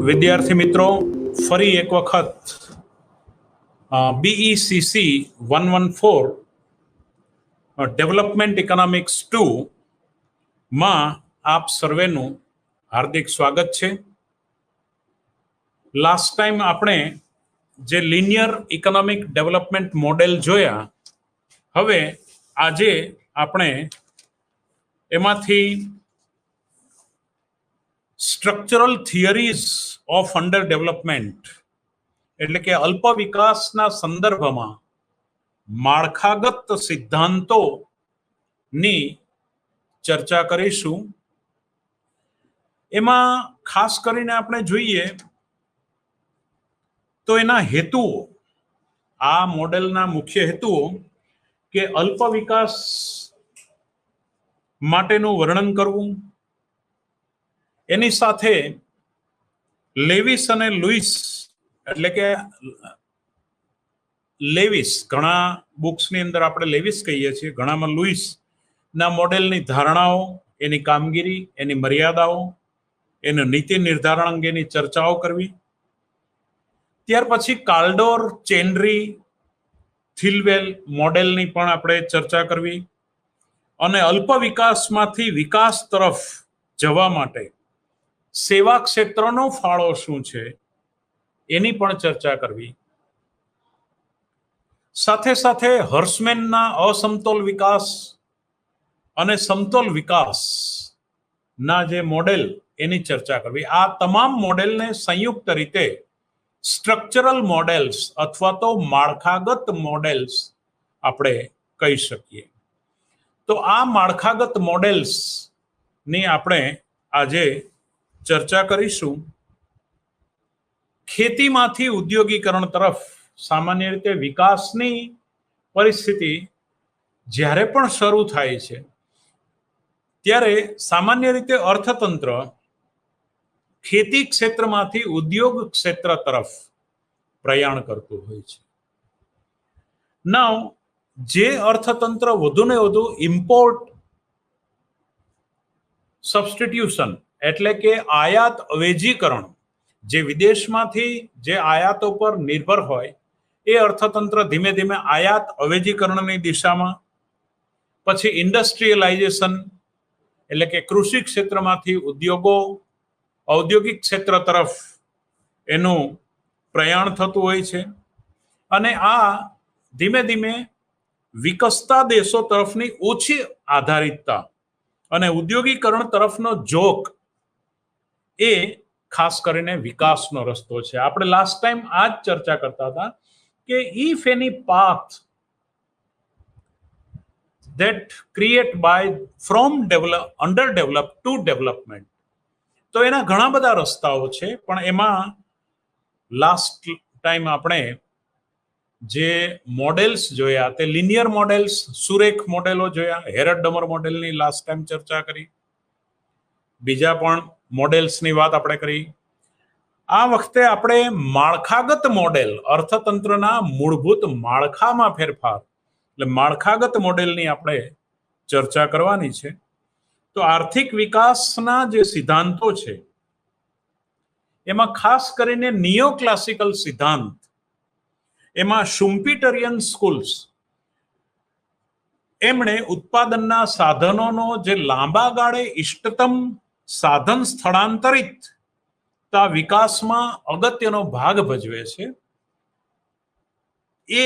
વિદ્યાર્થી મિત્રો, ફરી એક વખત BECC 114 ડેવલપમેન્ટ ઇકોનોમિક્સ 2 માં આપ સર્વેનું હાર્દિક સ્વાગત છે. લાસ્ટ ટાઈમ આપણે જે લિનિયર ઇકોનોમિક ડેવલપમેન્ટ મોડેલ જોયા, હવે આજે આપણે એમાંથી structural theories of under development એટલે કે અલ્પ વિકાસના સંદર્ભમાં માળખાગત સિદ્ધાંતોની ચર્ચા કરીશું. એમાં ખાસ કરીને આપણે જોઈએ તો એના હેતુઓ, આ મોડેલના મુખ્ય હેતુઓ કે અલ્પ વિકાસ માટેનું વર્ણન કરવું, એની સાથે લેવિસ અને લુઈસ એટલે કે લેવિસ, ઘણા બુક્સની અંદર આપણે લેવિસ કહીએ છીએ, ઘણામાં લુઈસ ના મોડેલની ધારણાઓ, એની કામગીરી, એની મર્યાદાઓ, એનું નીતિ નિર્ધારણ અંગેની ચર્ચાઓ કરવી. ત્યાર પછી કાર્ડોર, ચેન્ડ્રી, થિલવેલ મોડેલની પણ આપણે ચર્ચા કરવી અને અલ્પ વિકાસમાંથી વિકાસ તરફ જવા માટે સેવા ક્ષેત્રનો ફાળો શું છે એની પણ ચર્ચા કરવી. સાથે સાથે હર્સમેનના અસમતોલ વિકાસ અને સમતોલ વિકાસ ના જે મોડેલ એની ચર્ચા કરવી. આ તમામ મોડેલને સંયુક્ત રીતે સ્ટ્રક્ચરલ મોડેલ્સ અથવા તો માળખાગત મોડેલ્સ આપણે કહી શકીએ. તો આ માળખાગત મોડેલ્સ ની આપણે આજે ચર્ચા કરીશું. ખેતીમાંથી ઉદ્યોગીકરણ તરફ સામાન્ય રીતે વિકાસની પરિસ્થિતિ જ્યારે પણ શરૂ થાય છે ત્યારે સામાન્ય રીતે અર્થતંત્ર ખેતી ક્ષેત્રમાંથી ઉદ્યોગ ક્ષેત્ર તરફ પ્રયાણ કરતું હોય છે. નાઉ જે અર્થતંત્ર વધુને વધુ ઇમ્પોર્ટ સબસ્ટિટ્યુશન એટલે કે આયાત અવેજીકરણ, જે વિદેશમાંથી જે આયાતો પર નિર્ભર હોય એ અર્થતંત્ર ધીમે ધીમે આયાત અવેજીકરણની દિશામાં, પછી ઇન્ડસ્ટ્રીયલાઇઝેશન એટલે કે કૃષિ ક્ષેત્રમાંથી ઉદ્યોગો, ઔદ્યોગિક ક્ષેત્ર તરફ એનું પ્રયાણ થતું હોય છે. અને આ ધીમે ધીમે વિકસતા દેશો તરફની ઓછી આધારિતતા અને ઉદ્યોગીકરણ તરફનો ઝોક એ ખાસ કરીને વિકાસનો રસ્તો છે. આપણે લાસ્ટ ટાઈમ આ જ ચર્ચા કરતા હતા કે if any path that create by from underdeveloped to development, તો એના ઘણા બધા રસ્તાઓ છે, પણ એમાં લાસ્ટ ટાઈમ આપણે જે મોડેલ્સ જોયા તે લિનિયર મોડેલ્સ, સુરેખ મોડેલો જોયા, હેરડ ડમર મોડેલની લાસ્ટ ટાઈમ ચર્ચા કરી, બીજા પણ મોડેલ્સની વાત આપણે કરી. આ વખતે આપણે માળખાગત મોડેલ, અર્થતંત્રના મૂળભૂત માળખામાં ફેરફાર એટલે માળખાગત મોડેલની આપણે ચર્ચા કરવાની છે. તો આર્થિક વિકાસના જે સિદ્ધાંતો છે એમાં ખાસ કરીને નિયો ક્લાસિકલ સિદ્ધાંત, એમાં શુમ્પીટરિયન સ્કૂલ્સ, એમણે ઉત્પાદનના સાધનોનો જે લાંબા ગાળે ઇષ્ટતમ સાધન સ્થળાંતરિત વિકાસમાં અગત્યનો ભાગ ભજવે છે, એ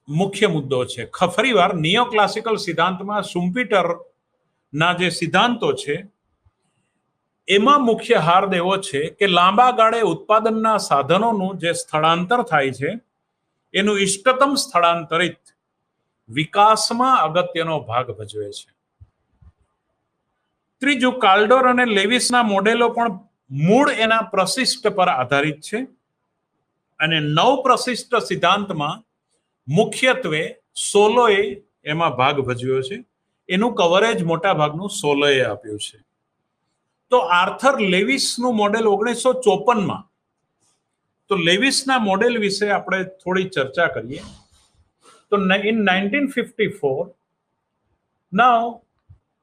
મુખ્ય મુદ્દો છે. ફરીવાર નિયો ક્લાસિકલ સિદ્ધાંતમાં શુમ્પીટર ના જે સિદ્ધાંતો છે એમાં મુખ્ય હાર્દ એવો છે કે લાંબા ગાળે ઉત્પાદનના સાધનોનું જે સ્થળાંતર થાય છે એનું ઇષ્ટતમ સ્થળાંતરિત વિકાસમાં અગત્યનો ભાગ ભજવે છે. ત્રીજું, કાર્ડોર અને લેવિસના મોડેલો પણ મૂળ એના પ્રશિષ્ટ પર આધારિત છે અને નવ પ્રશિષ્ટ સિદ્ધાંતમાં મુખ્યત્વે સોલોએ એમાં ભાગ ભજવ્યો છે. એનું કવરેજ મોટા ભાગનું સોલોએ આપ્યું છે. તો આર્થર લેવિસનું મોડેલ 1954માં, તો લેવિસના મોડેલ વિશે આપણે થોડી ચર્ચા કરીએ. તો in 1954 now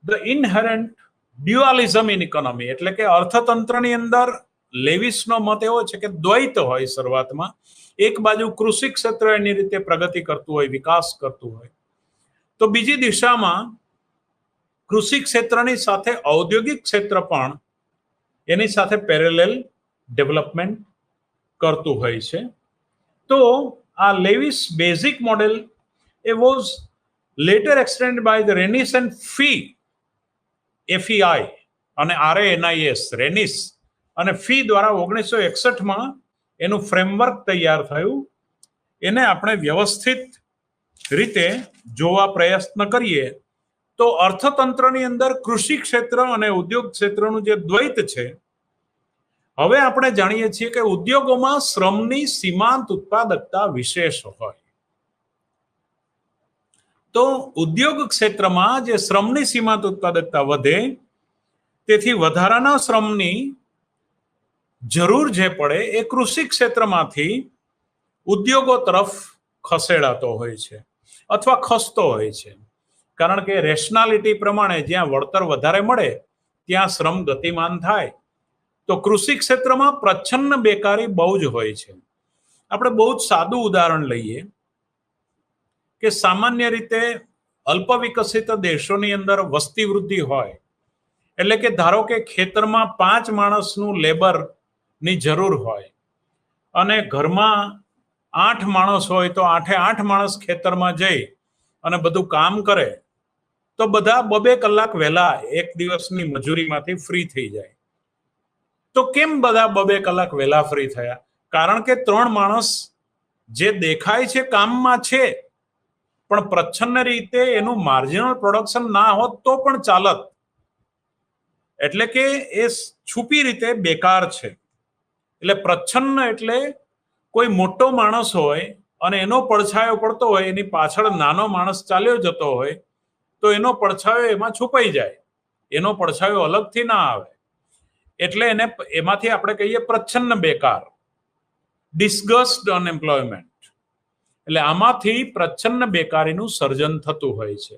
the inherent dualism in economy એટલે કે અર્થતંત્રની અંદર લેવિસનો મત એવો છે કે દ્વૈત હોય શરૂઆતમાં. એક બાજુ કૃષિ ક્ષેત્ર એની રીતે પ્રગતિ કરતું હોય, વિકાસ કરતું હોય, તો બીજી દિશામાં કૃષિ ક્ષેત્રની સાથે ઔદ્યોગિક ક્ષેત્ર પણ એની સાથે પેરેલેલ ડેવલપમેન્ટ કરતું હોય છે. તો આ લેવિસ બેઝિક મોડેલ એ was later extend by the Ranis and FEI અને RANIS રેનિસ અને ફી દ્વારા 1961માં એનું ફ્રેમવર્ક તૈયાર થયું. એને આપણે વ્યવસ્થિત રીતે જોવા પ્રયત્ન કરીએ તો અર્થતંત્રની અંદર કૃષિ ક્ષેત્ર અને ઉદ્યોગ ક્ષેત્રનું જે દ્વૈત છે, હવે આપણે જાણીએ છીએ કે ઉદ્યોગોમાં શ્રમની સીમાંત ઉત્પાદકતા વિશેષ હોય. તો ઉદ્યોગ ક્ષેત્રમાં જે શ્રમની સીમાંત ઉત્પાદકતા વધે, તેથી વધારાના શ્રમની જરૂર જે પડે એ કૃષિ ક્ષેત્રમાંથી ઉદ્યોગો તરફ ખસેડાતો હોય છે અથવા ખસતો હોય છે. કારણ કે રેશનાલિટી પ્રમાણે જ્યાં વળતર વધારે મળે ત્યાં શ્રમ ગતિમાન થાય. તો કૃષિ ક્ષેત્રમાં પ્રચ્છન્ન બેકારી બહુ જ હોય છે. આપણે બહુ જ સાદું ઉદાહરણ લઈએ કે સામાન્ય રીતે અલ્પ વિકસિત દેશોની અંદર વસ્તી વૃદ્ધિ હોય, એટલે કે ધારો કે ખેતરમાં 5 માણસનું લેબરની જરૂર હોય અને ઘરમાં 8 માણસ હોય, તો 8 માણસ ખેતરમાં જઈ અને બધું કામ કરે તો બધા 2 કલાક વહેલા એક દિવસની મજૂરીમાંથી ફ્રી થઈ જાય. તો કેમ બધા 2 કલાક વહેલા ફ્રી થયા? કારણ કે 3 માણસ જે દેખાય છે કામમાં છે, પણ પ્રચ્છન્ન રીતે એનું માર્જિનલ પ્રોડક્શન ના હોત તો પણ ચાલત. એટલે કે એ છુપી રીતે બેકાર છે. એટલે પ્રચ્છન્ન એટલે કોઈ મોટો માણસ હોય અને એનો પડછાયો પડતો હોય, એની પાછળ નાનો માણસ ચાલ્યો જતો હોય, તો એનો પડછાયો એમાં છુપાઈ જાય, એનો પડછાયો અલગથી ના આવે. એટલે એને એમાંથી આપણે કહીએ પ્રચ્છન્ન બેકાર, ડિસ્ગસ્ડ અનએમ્પ્લોયમેન્ટ. એટલે આમાંથી પ્રચ્છન્ન બેકારીનું સર્જન થતું હોય છે.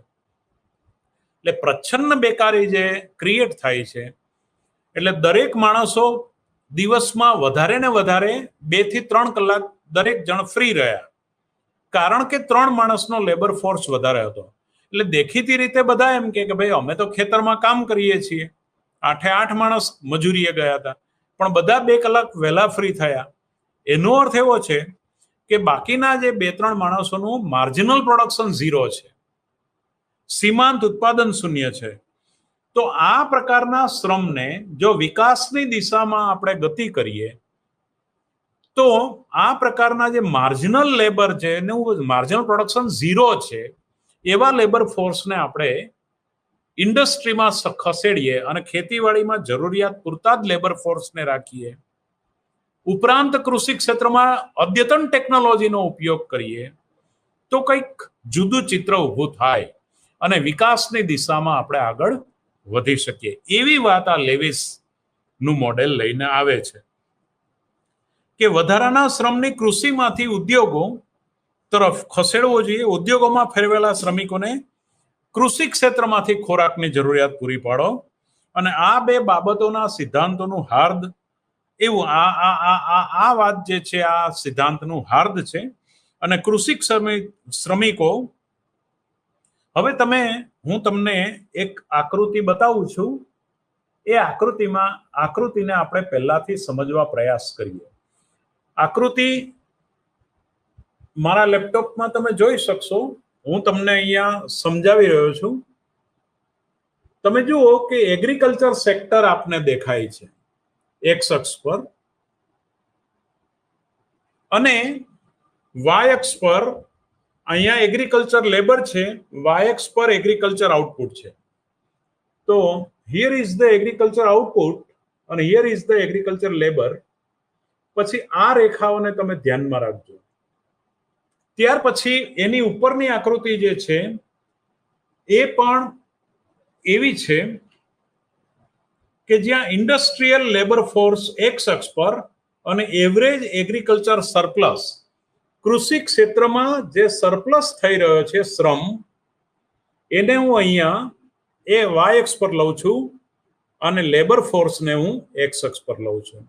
એટલે પ્રચ્છન્ન બેકારી જે ક્રિએટ થાય છે, એટલે દરેક માણસો દિવસમાં વધારે ને વધારે 2 થી 3 કલાક દરેક જણ ફ્રી રહ્યા, કારણ કે 3 માણસનો લેબર ફોર્સ વધારે હતો. એટલે દેખીતી રીતે બધા એમ કે ભાઈ અમે તો ખેતરમાં કામ કરીએ છીએ, 8 માણસ મજૂરીએ ગયા હતા, પણ બધા 2 કલાક વહેલા ફ્રી થયા. એનો અર્થ એવો છે કે બાકીના જે 2-3 માણસોનું માર્જિનલ પ્રોડક્શન 0 છે, સીમાંત ઉત્પાદન શૂન્ય છે. તો આ પ્રકારના શ્રમને જો વિકાસની દિશામાં આપણે ગતિ કરીએ તો આ પ્રકારના જે માર્જિનલ લેબર છે, એનું માર્જિનલ પ્રોડક્શન 0 છે, એવા લેબર ફોર્સને આપણે ઇન્ડસ્ટ્રીમાં ખસેડીએ અને ખેતીવાડીમાં જરૂરિયાત પૂરતા જ લેબર ફોર્સને રાખીએ, ઉપરાંત કૃષિ ક્ષેત્રમાં અદ્યતન ટેકનોલોજીનો ઉપયોગ કરીએ, તો કંઈક જુદું ચિત્ર ઊભું થાય અને વિકાસની દિશામાં આપણે આગળ વધી શકીએ. એવી વાત આ લેવિસનું મોડેલ લઈને આવે છે કે વધારાના શ્રમની કૃષિમાંથી ઉદ્યોગો તરફ ખસેડવો જોઈએ. ઉદ્યોગોમાં ફેરવેલા શ્રમિકોને કૃષિ ક્ષેત્રમાંથી ખોરાકની જરૂરિયાત પૂરી પાડો. અને આ 2 બાબતોના સિદ્ધાંતોનું હાર્દ એવું આ વાત જે છે આ સિદ્ધાંતનું હાર્દ છે. અને કૃષિ શ્રમિકો, હવે હું તમને એક આકૃતિ બતાવું છું. એ આકૃતિને આપણે પહેલાથી સમજવા પ્રયાસ કરીએ. આકૃતિ મારા લેપટોપમાં તમે જોઈ શકશો. હું તમને અહીંયા સમજાવી રહ્યો છું. તમે જુઓ કે એગ્રીકલ્ચર સેક્ટર આપને દેખાય છે એક્સ અક્ષ પર, અને વાય અક્ષ પર અહીંયા એગ્રીકલ્ચર લેબર છે, વાય અક્ષ પર એગ્રીકલ્ચર આઉટપુટ છે. તો here is the agriculture output અને here is the agriculture labour. પછી આ રેખાઓને તમે ધ્યાનમાં રાખજો. ત્યાર પછી એની ઉપરની આકૃતિ જે છે એ પણ એવી છે કે જ્યાં ઇન્ડસ્ટ્રીયલ લેબર ફોર્સ એક્સ અક્ષ પર અને એવરેજ એગ્રીકલ્ચર સરપ્લસ, કૃષિ ક્ષેત્રમાં જે સરપ્લસ થઈ રહ્યો છે શ્રમ, એને હું અહીંયા એ વાય અક્ષ પર લઉં છું અને લેબર ફોર્સને હું એક્સ અક્ષ પર લઉં છું.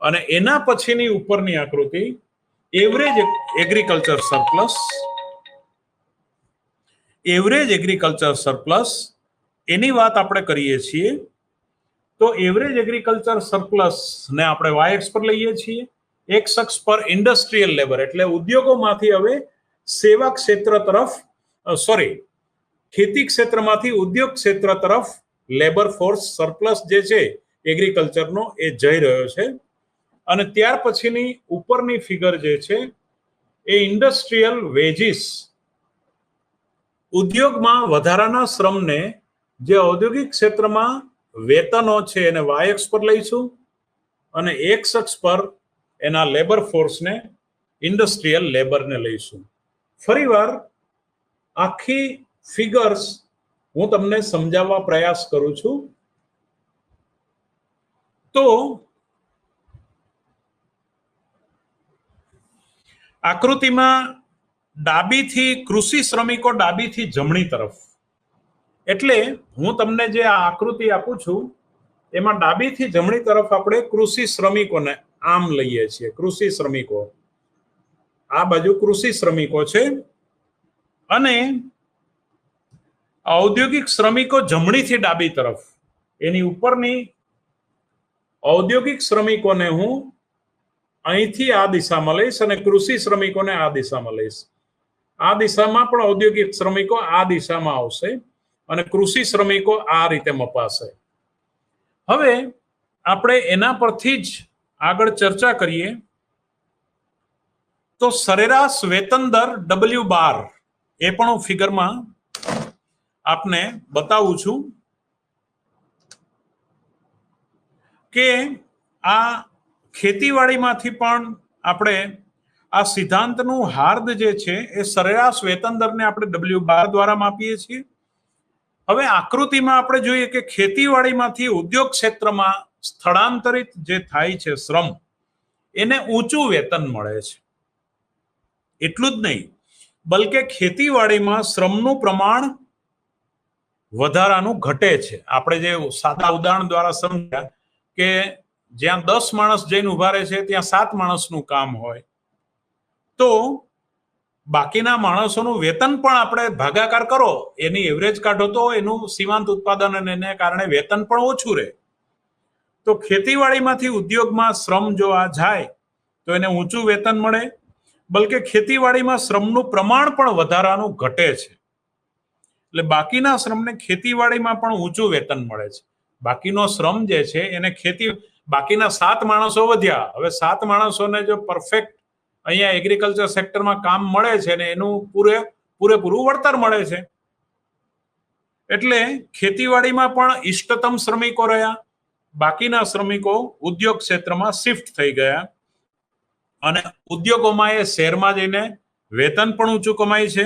અને એના પછીની ઉપરની આકૃતિ average agriculture surplus. Average agriculture surplus એની વાત આપણે કરીએ છીએ. તો એવરેજ એગ્રીકલ્ચર સરપ્લસ ને આપણે વાય એક્સ પર લઈએ છીએ. એક્સ અક્ષ પર ઇન્ડસ્ટ્રીયલ લેબર એટલે ઉદ્યોગોમાંથી હવે સેવા ક્ષેત્ર તરફ ખેતી ક્ષેત્રમાંથી ઉદ્યોગ ક્ષેત્ર તરફ લેબર ફોર્સ સરપ્લસ જે છે એગ્રીકલ્ચરનો એ જઈ રહ્યો છે. અને ત્યાર પછીની ઉપરની ફિગર જે છે એ ઇન્ડસ્ટ્રીયલ વેજીસ, ઉદ્યોગમાં વધારાના શ્રમને જે ઔદ્યોગિક ક્ષેત્રમાં વેતનો છે એને વાય અક્ષ પર લઈશું અને એક્સ અક્ષ પર એના લેબર ફોર્સને ઇન્ડસ્ટ્રીયલ લેબરને લઈશું. ફરીવાર આખી ફિગર્સ હું તમને સમજાવવા પ્રયાસ કરું છું. તો આકૃતિમાં ડાબીથી કૃષિ શ્રમિકો ડાબીથી જમણી તરફ, એટલે હું તમને જે આ આકૃતિ આપું છું એમાં ડાબીથી જમણી તરફ આપણે કૃષિ શ્રમિકોને આમ લઈએ છીએ. કૃષિ શ્રમિકો આ બાજુ કૃષિ શ્રમિકો છે અને ઔદ્યોગિક શ્રમિકો જમણીથી ડાબી તરફ. એની ઉપરની ઔદ્યોગિક શ્રમિકોને હું અહીંથી આ દિશામાં લઈશ અને કૃષિ શ્રમિકોને આ દિશામાં લઈશ. આ દિશામાં પણ ઔદ્યોગિક શ્રમિકો આ દિશામાં આવશે અને કૃષિ શ્રમિકો આ રીતે મપાશે. હવે આપણે એના પરથી જ આગળ ચર્ચા કરીએ તો સરેરાશ વેતન દર W12 એ પણ હું ફિગરમાં આપને બતાવું છું કે આ ખેતીવાડીમાંથી પણ આપણે આ સિદ્ધાંતનું હાર્દ જે છે એ સરેરાશ વેતન દરને આપણે W12 દ્વારા માપીએ છીએ. હવે આકૃતિમાં આપણે જોઈએ કે ખેતીવાડીમાંથી ઉદ્યોગ ક્ષેત્રમાં સ્થળાંતરિત જે થાય છે શ્રમ એને ઊંચું વેતન મળે છે. એટલું જ નહીં, બલકે ખેતીવાડીમાં શ્રમનું પ્રમાણ વધારાનું ઘટે છે. આપણે જે સાદા ઉદાહરણ દ્વારા સમજ્યા કે જ્યાં 10 માણસ જઈને ઉભા રહે છે ત્યાં 7 માણસનું કામ હોય તો બાકીના માણસોનું વેતન પણ આપણે ભાગાકાર કરો, એની એવરેજ કાઢો તો એનું સીમાંત ઉત્પાદન અને એને કારણે વેતન પણ ઓછું રહે. તો ખેતીવાડીમાંથી ઉદ્યોગમાં શ્રમ જો આ જાય તો એને ઊંચું વેતન મળે, બલકે ખેતીવાડીમાં શ્રમનું પ્રમાણ પણ વધારાનું ઘટે છે. એટલે બાકીના શ્રમને ખેતીવાડીમાં પણ ઊંચું વેતન મળે છે. બાકીનો શ્રમ જે છે એને બાકીના 7 માણસો વધ્યા. હવે 7 માણસોને જો પરફેક્ટ અહીંયા એગ્રીકલ્ચર સેક્ટરમાં કામ મળે છે ને એનું પૂરેપૂરું વળતર મળે છે. એટલે ખેતીવાડીમાં પણ ઇષ્ટતમ શ્રમિકો રહ્યા, બાકીના શ્રમિકો ઉદ્યોગ ક્ષેત્રમાં શિફ્ટ થઈ ગયા અને ઉદ્યોગોમાં એ શહેરમાં જઈને વેતન પણ ઊંચું કમાય છે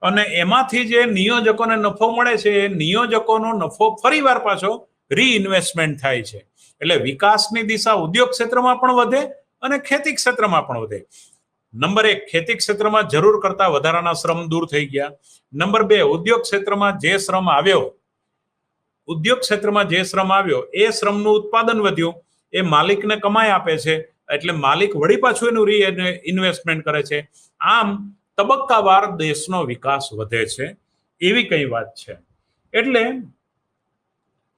અને એમાંથી જે નિયોજકોને નફો મળે છે એ નિયોજકોનો નફો ફરીવાર પાછો રીઇન્વેસ્ટમેન્ટ થાય છે. એટલે વિકાસની દિશા ઉદ્યોગ ક્ષેત્રમાં પણ વધે અને ખેતી ક્ષેત્રમાં પણ વધે. નંબર 1, ખેતી ક્ષેત્રમાં જરૂર કરતા વધારાના શ્રમ દૂર થઈ ગયા. નંબર 2, ઉદ્યોગ ક્ષેત્રમાં જે શ્રમ આવ્યો એ શ્રમનું ઉત્પાદન વધ્યું, એ માલિકને કમાઈ આપે છે એટલે માલિક વળી પાછું એનું રીઇન્વેસ્ટમેન્ટ કરે છે. આમ તબક્કાવાર દેશનો વિકાસ વધે છે, એવી કઈ વાત છે. એટલે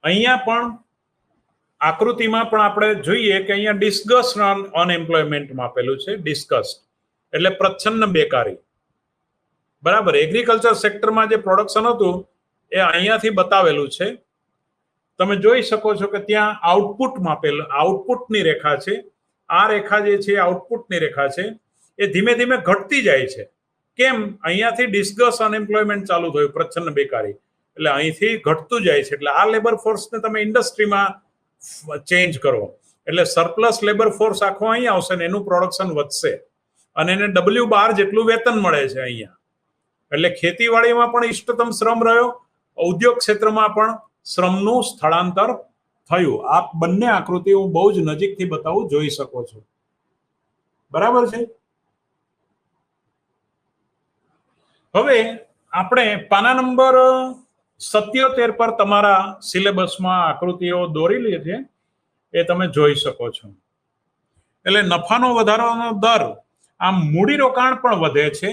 અહીંયા પણ આકૃતિમાં પણ આપણે જોઈએ કે અહીંયા ડિસ્કસ્ડ અનએમ્પ્લોયમેન્ટ માપેલું છે. ડિસ્કસ્ડ એટલે પ્રચ્છન્ન બેકારી. બરાબર, એગ્રીકલ્ચર સેક્ટરમાં જે પ્રોડક્શન હતું એ અહીંયાથી બતાવેલું છે. તમે જોઈ શકો છો કે ત્યાં આઉટપુટ માપેલું, આઉટપુટની રેખા છે. આ રેખા જે છે આઉટપુટની રેખા છે, એ ધીમે ધીમે ઘટતી જાય છે. કેમ? અહીંયાથી ડિસ્કસ અનએમ્પ્લોયમેન્ટ ચાલુ થયું, પ્રચ્છન્ન બેકારી, એટલે અહીંથી ઘટતું જાય છે. એટલે આ લેબર ફોર્સને તમે ઇન્ડસ્ટ્રીમાં ચેન્જ કરો એટલે સરપ્લસ લેબર ફોર્સ આખો અહીં આવશે ને એનું પ્રોડક્શન વધશે અને એને W12 જેટલું વેતન મળે છે અહીંયા. એટલે ખેતીવાડીમાં પણ ઇષ્ટતમ શ્રમ રહ્યો, ઉદ્યોગ ક્ષેત્રમાં પણ શ્રમનું સ્થળાંતર થયું. આ બંને આકૃતિ હું બહુ જ નજીકથી બતાવું, જોઈ શકો છો. બરાબર છે. હવે આપણે પાના નંબર 77 પર તમારા સિલેબસમાં આકૃતિઓ દોરેલી છે. એ તમે જોઈ શકો છો. એટલે નફાનો વધારાનો દર આમ મૂડીરોકાણ પણ વધે છે,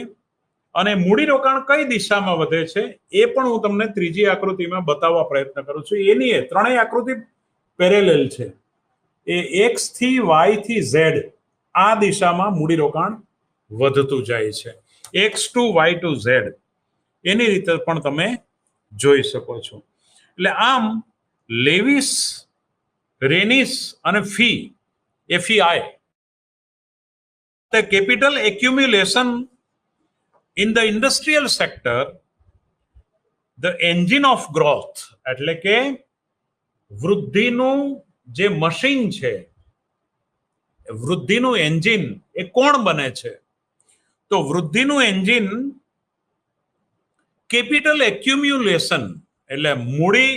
અને મૂડીરોકાણ કઈ દિશામાં વધે છે એ પણ હું તમને ત્રીજી આકૃતિમાં બતાવવા પ્રયત્ન કરું છું. એની ત્રણેય આકૃતિ પેરેલલ છે. એ એક્સ થી વાય થી ઝેડ આ દિશામાં મૂડીરોકાણ વધતું જાય છે. X to Y to Z એની રીતે પણ તમે જોઈ શકો છો. એટલે આમ લેવિસ, રેનિસ અને FEI, the capital accumulation in the industrial sector, the engine of growth, એટલે કે વૃદ્ધિનું જે મશીન છે, વૃદ્ધિનું એન્જિન એ કોણ બને છે? તો વૃદ્ધિનું એન્જિન કેપિટલ એક્યુમ્યુલેશન, એટલે મૂડી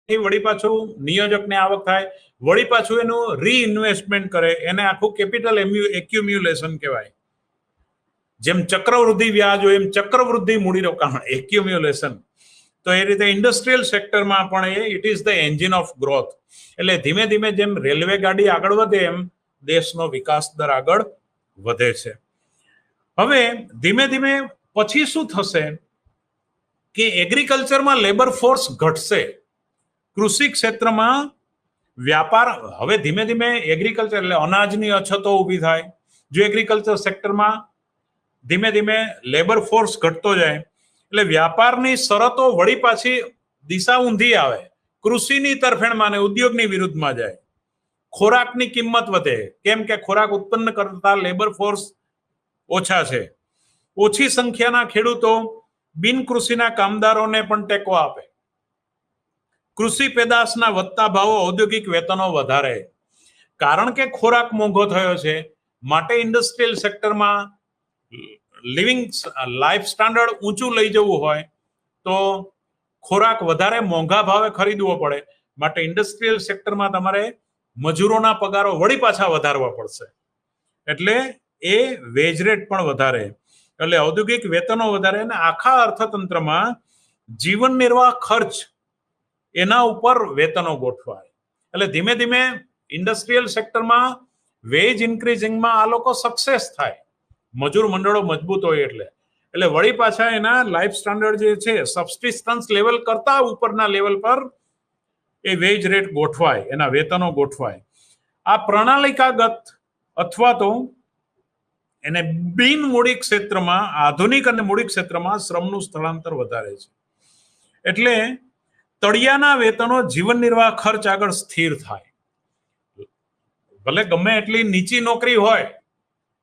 વળી પાછું નિયોજકને આવક થાય, વળી પાછું એનું રીઇન્વેસ્ટમેન્ટ કરે, એને આખું કેપિટલ એક્યુમ્યુલેશન કહેવાય. જેમ ચક્રવૃદ્ધિ વ્યાજ હોય એમ ચક્રવૃદ્ધિ મૂડીરોકાણ એક્યુમ્યુલેશન. તો એ રીતે ઇન્ડસ્ટ્રીયલ સેક્ટરમાં પણ it is the engine of growth. એટલે ધીમે ધીમે જેમ રેલવે ગાડી આગળ વધે એમ દેશનો વિકાસ દર આગળ વધે છે. હવે ધીમે ધીમે પછી શું થશે કે એગ્રીકલ્ચરમાં લેબર ફોર્સ ઘટશે, કૃષિ ક્ષેત્રમાં વ્યાપાર, હવે ધીમે ધીમે એગ્રીકલ્ચર એટલે અનાજની અછતો ઊભી થાય. જો એગ્રીકલ્ચર સેક્ટરમાં ધીમે ધીમે લેબર ફોર્સ ઘટતો જાય એટલે વ્યાપારની શરતો વળી પાછી દિશા ઊંધી આવે, કૃષિની તરફેણમાં ને ઉદ્યોગની વિરુદ્ધમાં જાય. ખોરાકની કિંમત વધે, કેમ કે ખોરાક ઉત્પન્ન કરતા લેબર ફોર્સ ઓછા છે. ઓછી સંખ્યાના ખેડૂતો બિન કૃષિના કામદારોને પણ ટેકો આપે. કૃષિ પેદાશના વધતા ભાવો, ઔદ્યોગિક વેતનો વધારે. કારણ કે ખોરાક મોંઘો થયો છે માટે ઇન્ડસ્ટ્રીયલ સેક્ટરમાં લિવિંગ લાઈફ સ્ટાન્ડર્ડ ઊંચું લઈ જવું હોય તો ખોરાક વધારે મોંઘા ભાવે ખરીદવો પડે, માટે ઇન્ડસ્ટ્રીયલ સેક્ટરમાં તમારે મજૂરોના પગારો વળી પાછા વધારવા પડશે. એટલે એ વેજ રેટ પણ વધારે, એટલે ઔદ્યોગિક વેતનો વધારે, અને આખા અર્થતંત્રમાં જીવન નિર્વાહ ખર્ચ એના ઉપર વેતનો ગોઠવાય. એટલે ધીમે ધીમે ઇન્ડસ્ટ્રીયલ સેક્ટરમાં વેજ ઇન્ક્રીઝિંગમાં આ લોકો સક્સેસ થાય, મજૂર મંડળો મજબૂત હોય એટલે વળી પાછા એના લાઈફ સ્ટાન્ડર્ડ જે છે સબસિસ્ટન્સ લેવલ કરતા ઉપરના લેવલ પર એ વેજ રેટ ગોઠવાય, એના વેતનો ગોઠવાય. આ પ્રણાલિકાગત અથવા તો એને બિન મૂડી ક્ષેત્રમાં, આધુનિક અને મૂડી ક્ષેત્રમાં શ્રમનું સ્થળાંતર વધારે છે. એટલે તળિયાના વેતનો જીવન નિર્વાહ ખર્ચ આગળ સ્થિર થાય. ભલે ગમે એટલી નીચી નોકરી હોય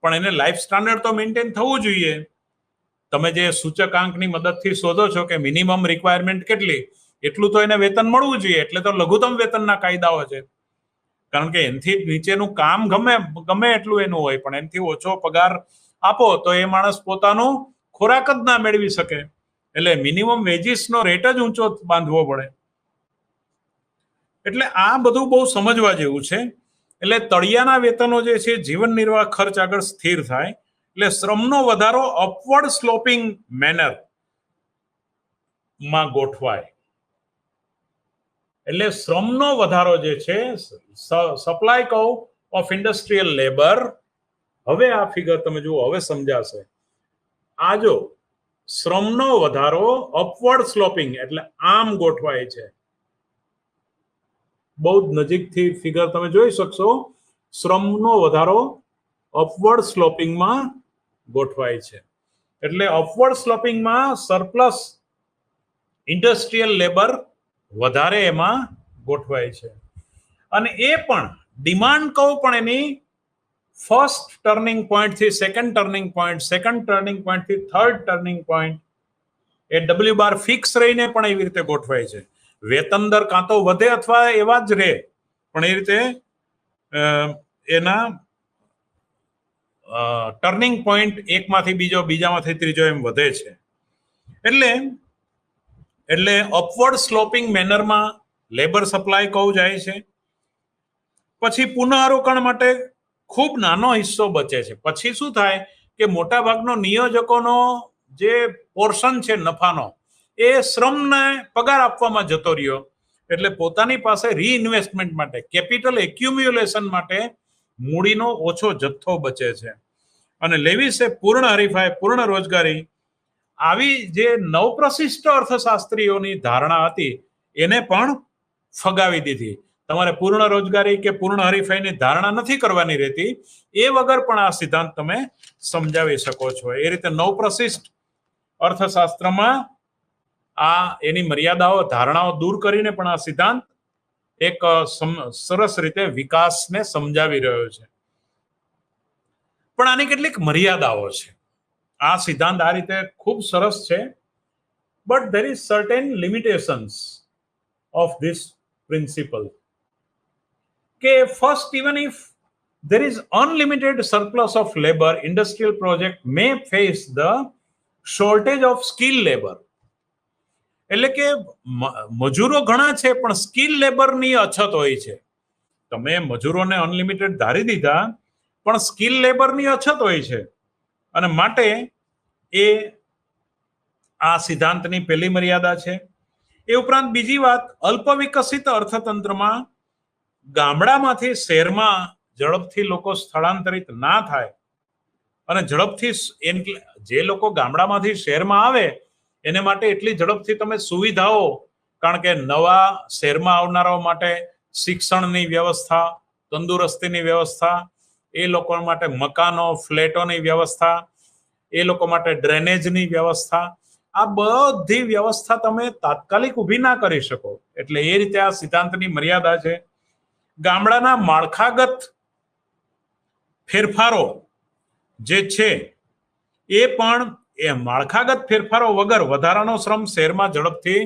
પણ એને લાઈફ સ્ટાન્ડર્ડ તો મેન્ટેન થવું જોઈએ. તમે જે સૂચકાંકની મદદથી શોધો છો કે મિનિમમ રિક્વાયરમેન્ટ કેટલી, એટલું તો એને વેતન મળવું જોઈએ. એટલે તો લઘુત્તમ વેતનના કાયદાઓ છે. કારણ કે એનાથી નીચેનું કામ ગમે એટલું એનું હોય પણ એનાથી ઓછો પગાર આપો તો એ માણસ પોતાનું ખોરાક જ ના મેળવી શકે. એટલે મિનિમમ વેજીસનો રેટ જ ઊંચો બાંધવો પડે. એટલે આ બધું બહુ સમજવા જેવું છે. એટલે તળિયાના વેતનો જે છે જીવન નિર્વાહ ખર્ચ આગળ સ્થિર થાય, એટલે શ્રમનો વધારો અપવર્ડ સ્લોપિંગ મેનર માં ગોઠવાય. એટલે શ્રમનો વધારો જે છે, supply curve of industrial labour, હવે આ ફિગર તમે જુઓ, હવે સમજાશે. આ જો શ્રમનો વધારો અપવર્ડ સ્લોપિંગ એટલે આમ ગોઠવાય છે. બહુ નજીકથી ફિગર તમે જોઈ શકશો. શ્રમનો વધારો અપવર્ડ સ્લોપિંગમાં ગોઠવાય છે. એટલે અપવર્ડ સ્લોપિંગમાં સરપ્લસ ઇન્ડસ્ટ્રીયલ લેબર વધારે એમાં ગોઠવાય છે. અને એ પણ ડિમાન્ડ કર્વ પણ એની ફર્સ્ટ ટર્નિંગ પોઈન્ટ થી second turning point, second turning point થી third turning point A W bar fix રહીને પણ એવી રીતે ગોઠવાય છે. વેતન દર કાં તો વધે અથવા એવા જ રહે, પણ એ રીતે એના ટર્નિંગ પોઈન્ટ એકમાંથી બીજો, બીજામાંથી ત્રીજો એમ વધે છે. એટલે અપવર્ડ સ્લોપિંગ મેનરમાં લેબર સપ્લાય કર્વ જાય છે. પછી પુનઃરોકાણ માટે ખૂબ નાનો હિસ્સો બચે છે. પછી શું થાય કે મોટા ભાગનો નિયોજકોનો જે પોર્શન છે નફાનો એ શ્રમને પગાર આપવામાં જતો રહ્યો, એટલે પોતાની પાસે રીઇન્વેસ્ટમેન્ટ માટે, કેપિટલ એક્યુમ્યુલેશન માટે મૂડીનો ઓછો જથ્થો બચે છે. અને લેવિસે પૂર્ણ હરીફાઈ, પૂર્ણ રોજગારી આવી જે નવપ્રશિષ્ટ અર્થશાસ્ત્રીઓની ધારણા હતી એને પણ ફગાવી દીધી. તમારે પૂર્ણ રોજગારી કે પૂર્ણ હરીફાઈની ધારણા નથી કરવાની રહેતી, એ વગર પણ આ સિદ્ધાંત તમે સમજાવી શકો છો. એ રીતે નવપ્રશિષ્ટ અર્થશાસ્ત્રમાં આ એની મર્યાદાઓ, ધારણાઓ દૂર કરીને પણ આ સિદ્ધાંત એક સરસ રીતે વિકાસને સમજાવી રહ્યો છે. પણ આની કેટલીક મર્યાદાઓ છે. આ સિદ્ધાંત આ રીતે ખૂબ સરસ છે, but there is certain limitations of this principle. કે first, even if there is unlimited surplus of labor, industrial project may face the shortage of skilled labor. એટલે કે મજૂરો ઘણા છે પણ સ્કિલ લેબરની અછત હોય છે. તમે મજૂરોને અનલિમિટેડ ધારી દીધા પણ સ્કિલ લેબરની અછત હોય છે, અને માટે એ આ સિદ્ધાંતની પહેલી મર્યાદા છે. એ ઉપરાંત બીજી વાત, અલ્પ વિકસિત અર્થતંત્રમાં ગામડામાંથી શહેરમાં ઝડપથી લોકો સ્થળાંતરિત ના થાય, અને ઝડપથી જે લોકો ગામડામાંથી શહેરમાં આવે એને માટે એટલી ઝડપથી તમે સુવિધાઓ, કારણ કે નવા શહેરમાં આવનારાઓ માટે શિક્ષણની વ્યવસ્થા, તંદુરસ્તીની વ્યવસ્થા, એ લોકો માટે મકાનો, ફ્લેટોની વ્યવસ્થા, એ લોકો માટે ડ્રેનેજની વ્યવસ્થા, આ બધી વ્યવસ્થા તમે તાત્કાલિક ઊભી ના કરી શકો. એટલે એ રીતે આ સિદ્ધાંતની મર્યાદા છે. ગામડાના માળખાગત ફેરફારો જે છે એ પણ એ માળખાગત ફેરફારો વગર વધારાનો શ્રમ શહેરમાં ઝડપથી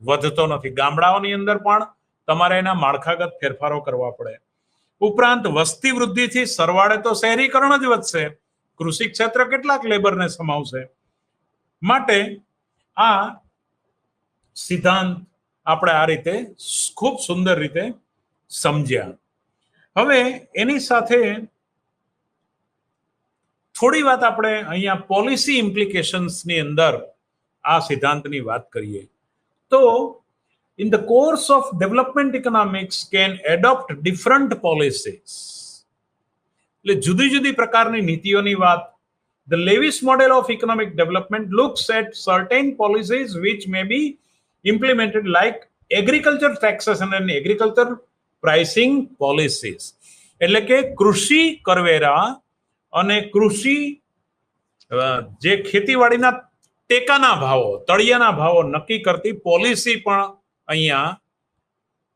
વધતો નથી. ગામડાઓની અંદર પણ તમારે એના માળખાગત ફેરફારો કરવા પડે. ઉપરાંત વસ્તી વૃદ્ધિથી સરવાળે તો શહેરીકરણ જ વધશે, કૃષિ ક્ષેત્ર કેટલાક લેબરને સમાવશે. માટે આ સિદ્ધાંત આપણે આ રીતે ખૂબ સુંદર રીતે સમજ્યા. હવે એની સાથે થોડી વાત આપણે અહીંયા પોલિસી ઇમ્પ્લિકેશન્સની અંદર આ સિદ્ધાંતની વાત કરીએ તો, in the course of development economics can adopt different policies. એટલે જુદી જુદી પ્રકારની નીતિઓની વાત. The Lewis model of economic development looks at certain policies which may be implemented like agriculture taxation and agriculture pricing policies. એટલે કે કૃષિ કરવેરા અને કૃષિ જે ખેતીવાડીના ટેકાના ભાવો, તળિયાના ભાવો નક્કી કરતી પોલિસી પણ અહીંયા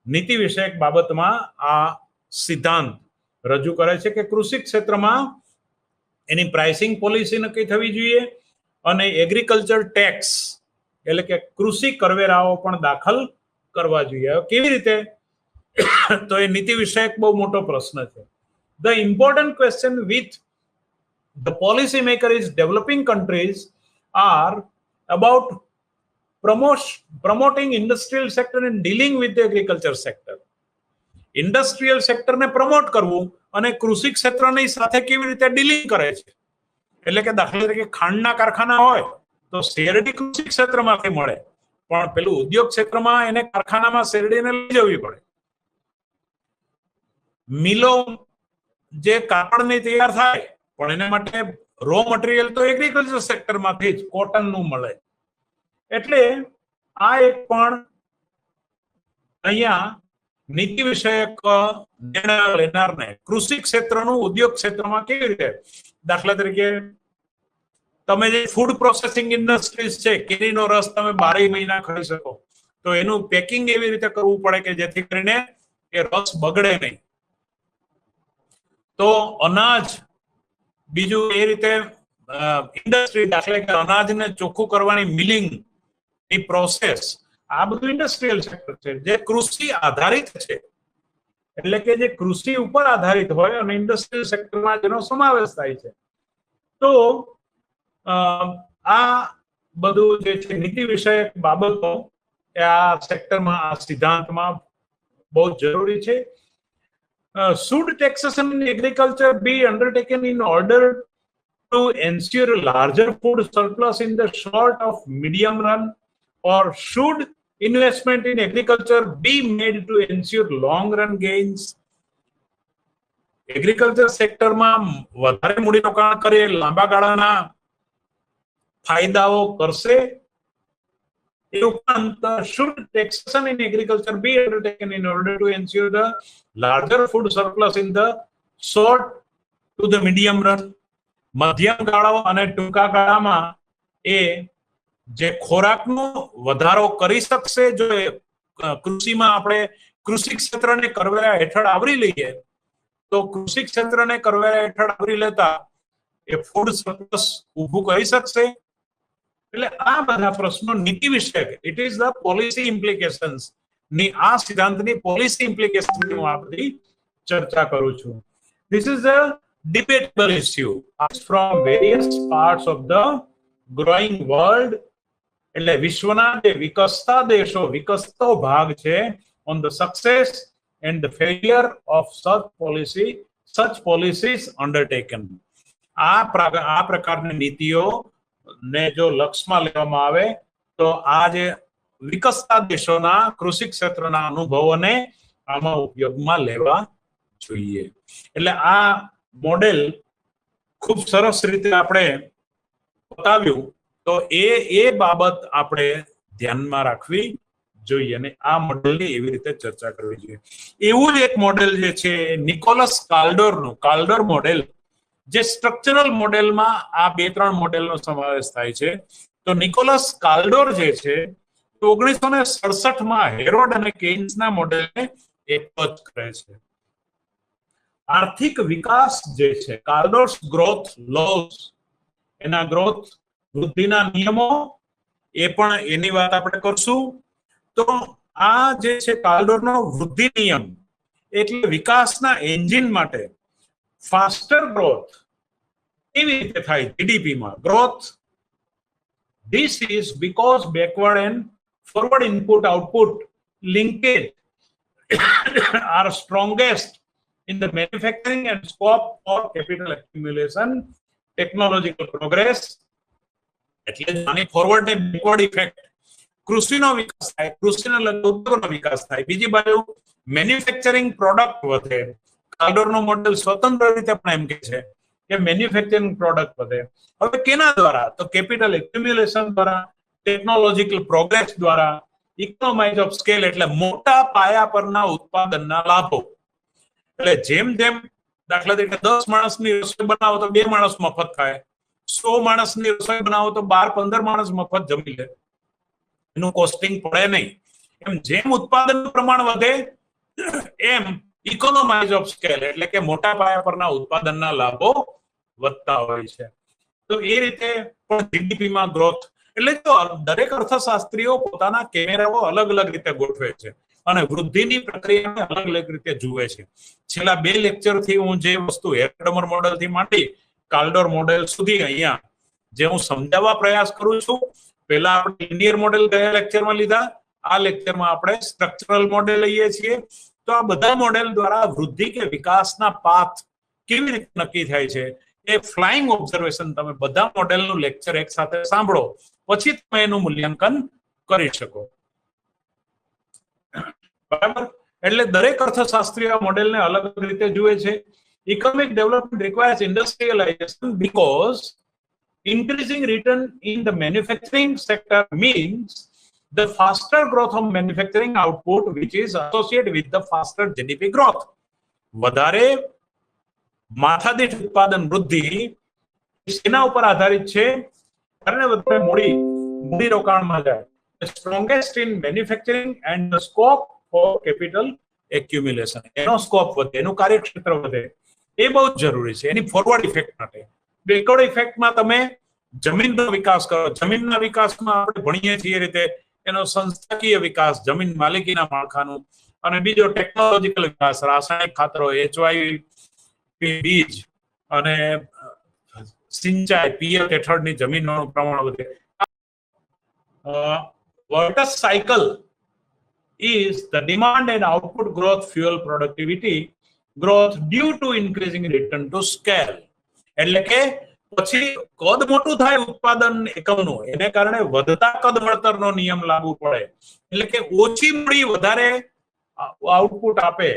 નીતિ વિષયક બાબતમાં આ સિદ્ધાંત રજૂ કરે છે કે કૃષિ ક્ષેત્રમાં એની પ્રાઇસિંગ પોલિસી નક્કી થવી જોઈએ, અને એગ્રીકલ્ચર ટેક્સ એટલે કે કૃષિ કરવેરાઓ પણ દાખલ કરવા જોઈએ. કેવી રીતે? તો એ નીતિ વિષયક બહુ મોટો પ્રશ્ન છે. The important question with the policy maker is developing countries are about promoting industrial sector and dealing with the agriculture sector. Industrial સેક્ટરને પ્રમોટ કરવું અને કૃષિ ક્ષેત્રની સાથે કેવી રીતે ડીલિંગ કરે છે. એટલે કે દાખલા તરીકે ખાંડના કારખાના હોય તો શેરડી કૃષિ ક્ષેત્રમાંથી મળે, પણ પેલું ઉદ્યોગ ક્ષેત્રમાં એને કારખાનામાં શેરડીને લઈ જવી પડે. મિલો જે કાપડની તૈયાર થાય પણ એના માટે રો મટીરિયલ તો એગ્રીકલ્ચર સેક્ટરમાંથી જ કોટનનું મળે. એટલે આ એક પણ અહીંયા નીતિ વિષયક નિર્ણય લેનારને કૃષિ ક્ષેત્રનું ઉદ્યોગ ક્ષેત્રમાં કેવી રીતે, દાખલા તરીકે તમે જે ફૂડ પ્રોસેસિંગ ઇન્ડસ્ટ્રીઝ છે, કેરીનો રસ તમે 12 મહિના ખાઈ શકો, તો એનું પેકિંગ એવી રીતે કરવું પડે કે જેથી કરીને એ રસ બગડે નહીં. તો અનાજ બીજું એ રીતે ઇન્ડસ્ટ્રી, દાખલા કે અનાજને ચોખ્ખું કરવાની મિલિંગ ની પ્રોસેસ, આ બધું ઇન્ડસ્ટ્રીયલ સેક્ટર છે જે કૃષિ આધારિત છે. એટલે કે જે કૃષિ ઉપર આધારિત હોય અને ઇન્ડસ્ટ્રીયલ સેક્ટરમાં જેનો સમાવેશ થાય છે. તો આ બધું જે છે નીતિ વિષયક બાબતો આ સેક્ટરમાં, આ સિદ્ધાંતમાં બહુ જરૂરી છે. Should taxation in agriculture be undertaken in order to ensure a larger food surplus in the short of medium run, or should investment in agriculture be made to ensure long run gains. Agriculture સેક્ટરમાં વધારે મૂડીરોકાણ કરી લાંબા ગાળાના ફાયદાઓ કરશે. એ ઉપરાંત should taxation in agriculture be undertaken in order to ensure the larger food surplus in the short to the medium run. મધ્યમ ગાળો અને ટૂંકા ગાળામાં એ જે ખોરાકનો વધારો કરી શકશે. જો કૃષિમાં આપણે કૃષિ ક્ષેત્રને કરવેરા હેઠળ આવરી લઈએ તો કૃષિ ક્ષેત્રને કરવેરા હેઠળ આવરી લેતા એ ફૂડ સરપ્લસ ઊભું કરી શકશે. એટલે આ બધા પ્રશ્નો નીતિ વિષયક, ઇટ ઇઝ ધ પોલિસી ઇમ્પ્લિકેશન્સ ની, આ સિદ્ધાંતની પોલિસી ઇમ્પ્લિકેશન ની હું આ બધી ચર્ચા કરું છું. This is a debatable issue from various parts of the growing world. એટલે વિશ્વના જે વિકસતા દેશો, વિકસતો ભાગ છે, on the success and the failure of such policies undertaken. આ પ્રકારની નીતિઓ ને જો લક્ષ્યમાં લેવામાં આવે તો આ જે વિકસતા દેશોના કૃષિ ક્ષેત્રના અનુભવોને આમાં ઉપયોગમાં લેવા જોઈએ. એટલે આ મોડેલ ખૂબ સરસ રીતે આપણે બતાવ્યું. તો એ બાબત આપણે ધ્યાનમાં રાખવી જોઈએ અને આ મોડેલની એવી રીતે ચર્ચા કરવી જોઈએ. એવું જ એક મોડેલ જે છે નિકોલસ કાલ્ડોરનું, કાલ્ડોર મોડેલ, જે સ્ટ્રક્ચરલ મોડેલમાં આ 2-3 મોડેલનો સમાવેશ થાય છે. તો નિકોલસ કાલ્ડોર જે છે 1967માં હેરોડ અને કેઇન્સના મોડેલને એપ્રોચ કરે છે. આર્થિક વિકાસ જે છે, કાર્ડોર્સ ગ્રોથ લોસ, એના ગ્રોથ વૃદ્ધિના નિયમો, એ પણ એની વાત આપણે કરશું. તો આ જે છે કાર્ડોરનો વૃદ્ધિ નિયમ એટલે વિકાસના એન્જિન માટે ફાસ્ટર ગ્રોથ કેવી રીતે થાય જીડીપીમાં growth. This is because backward and forward input output linkage are strongest in the manufacturing and scope for capital accumulation, technological progress. એટલે આની ફોરવર્ડ ને બેકવર્ડ ઇફેક્ટ. કૃષિનો વિકાસ થાય, કૃષિના ઉદ્યોગોનો વિકાસ થાય, બીજી બાજુ મેન્યુફેક્ચરિંગ પ્રોડક્ટ વધે. કાર્ડોરનો મોડેલ સ્વતંત્ર રીતે પણ એમ કહે છે કે મેન્યુફેક્ચરિંગ પ્રોડક્ટ વધે. હવે કેના દ્વારા? તો કેપિટલ એક્યુમ્યુલેશન દ્વારા, ટેકનોલોજીકલ પ્રોગ્રેસ દ્વારા, ઇકોનોમાઇઝ ઓફ સ્કેલ એટલે મોટા પાયા પરના ઉત્પાદનના લાભો. એટલે જેમ જેમ દાખલા તરીકે 10 માણસની રસોઈ બનાવો તો 2 માણસ મફત ખાય, 100 માણસની રસોઈ બનાવો તો 12-15 માણસ મફત જમી લે, એનું કોસ્ટિંગ પડે નહીં. એમ જેમ ઉત્પાદનનું પ્રમાણ વધે એમ ઇકોનોમાઇઝ ઓફ સ્કેલ એટલે કે મોટા પાયા પરના ઉત્પાદનના લાભો વધતા હોય છે. તો એ રીતે પણ જીડીપીમાં ગ્રોથ. એટલે તો દરેક અર્થશાસ્ત્રીઓ પોતાના કેમેરાઓ અલગ અલગ રીતે ગોઠવે છે અને વૃદ્ધિની પ્રક્રિયાને અલગ અલગ રીતે જુએ છે. છેલ્લા 2 લેક્ચરથી હું જે વસ્તુ હેરડમર મોડેલથી માંડી કાલ્ડોર મોડેલ સુધી અહીંયા જે હું સમજાવવા પ્રયાસ કરું છું, પહેલા આપણે લિનિયર મોડેલ ગયા લેક્ચરમાં લીધા, આ લેક્ચરમાં આપણે સ્ટ્રક્ચરલ મોડેલ લઈએ છીએ. તો આ બધા મોડેલ દ્વારા વૃદ્ધિ કે વિકાસના પાથ કેવી રીતે નક્કી થાય છે એ ફ્લાઇંગ ઓબ્ઝર્વેશન તમે બધા મોડેલનું લેક્ચર એક સાથે સાંભળો, પછી તમે એનું મૂલ્યાંકન કરી શકો. બરાબર? એટલે દરેક અર્થશાસ્ત્રીય મોડેલને અલગ અલગ રીતે જુએ છે. Economic development requires industrialization because increasing return in the manufacturing sector means the faster growth of manufacturing output which is associated with the faster GDP growth. વધારે માથાદીઠ ઉત્પાદન વૃદ્ધિ એના ઉપર આધારિત છે. કારણ વધારે મૂડી રોકાણમાં જાય. Strongest in manufacturing and the scope for capital accumulation. એનો સ્કોપ વધે, એનું કાર્યક્ષેત્ર વધે, એ બહુ જ જરૂરી છે એની ફોરવર્ડ ઇફેક્ટ માટે. બેકવર્ડ ઇફેક્ટમાં તમે જમીનનો વિકાસ કરો. જમીનના વિકાસમાં આપણે ભણીએ છીએ રીતે એનો સંસ્થાકીય વિકાસ, જમીન માલિકીના માળખાનું, અને બીજો ટેકનોલોજીકલ વિકાસ, રાસાયણિક ખાતરો, HYP બીજ અને સિંચાઈ, પિયત હેઠળની જમીનનું પ્રમાણ વધે. Virts cycle is the demand and output growth fuel productivity growth due to increasing return to scale. એટલે કે પછી કદ મોટું થાય ઉત્પાદન એકમનું, એને કારણે વધતા કદ વળતરનો નિયમ લાગુ પડે, એટલે કે ઓછી મૂડી વધારે આઉટપુટ આપે.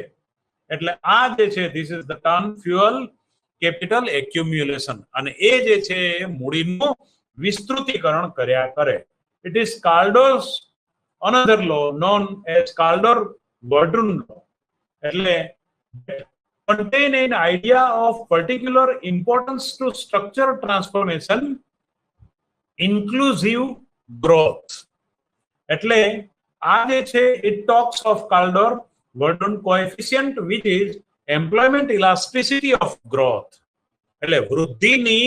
એટલે આ જે છે this is the term fuel capital accumulation, અને એ જે છે એ મૂડીનું વિસ્તૃતીકરણ કર્યા કરે. It is Kaldor's another law known as Kaldor-Verdun law, એટલે contain an idea of particular importance to structure transformation, inclusive growth. એટલે આ જે છે it talks of Kaldor-Verdun coefficient which is employment elasticity of growth, એટલે વૃદ્ધિની